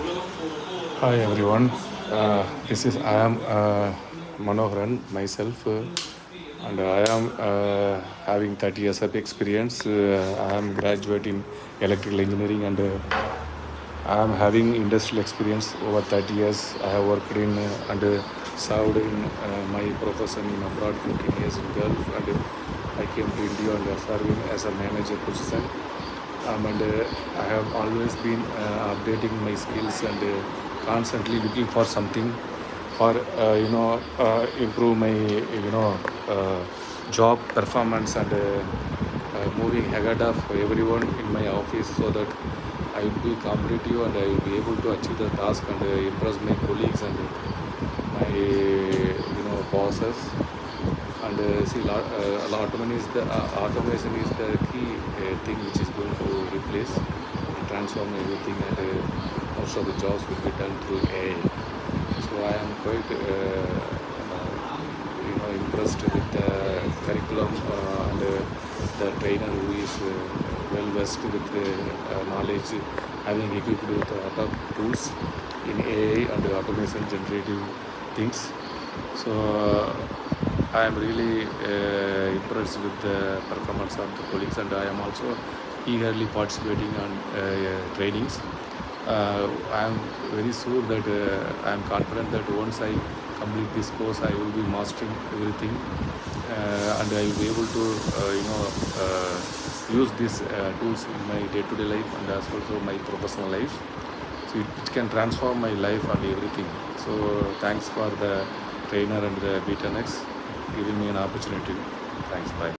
Hi everyone. I am Manoharan myself, and I am having 30 years of experience. I am graduate in electrical engineering, and I am having industrial experience over 30 years. I have worked in and served in my profession in abroad 15 years in Gulf, and I came to India and serving as a manager position. And I have always been updating my skills and constantly looking for something for improve my job performance and moving ahead of everyone in my office so that I will be competitive and I will be able to achieve the task and impress my colleagues and my bosses. And see, automation is the key thing which is going to replace and transform everything, and most of the jobs will be done through AI. So I am quite impressed with the curriculum and the trainer who is well versed with knowledge, having equipped with a lot of tools in AI and automation generative things. So I am really impressed with the performance of the colleagues, and I am also eagerly participating on trainings. I am very sure that I am confident that once I complete this course, I will be mastering everything, and I will be able to use these tools in my day-to-day life and as well as my professional life. So it can transform my life and everything. So thanks for the trainer and the B10x giving me an opportunity. Thanks. Bye.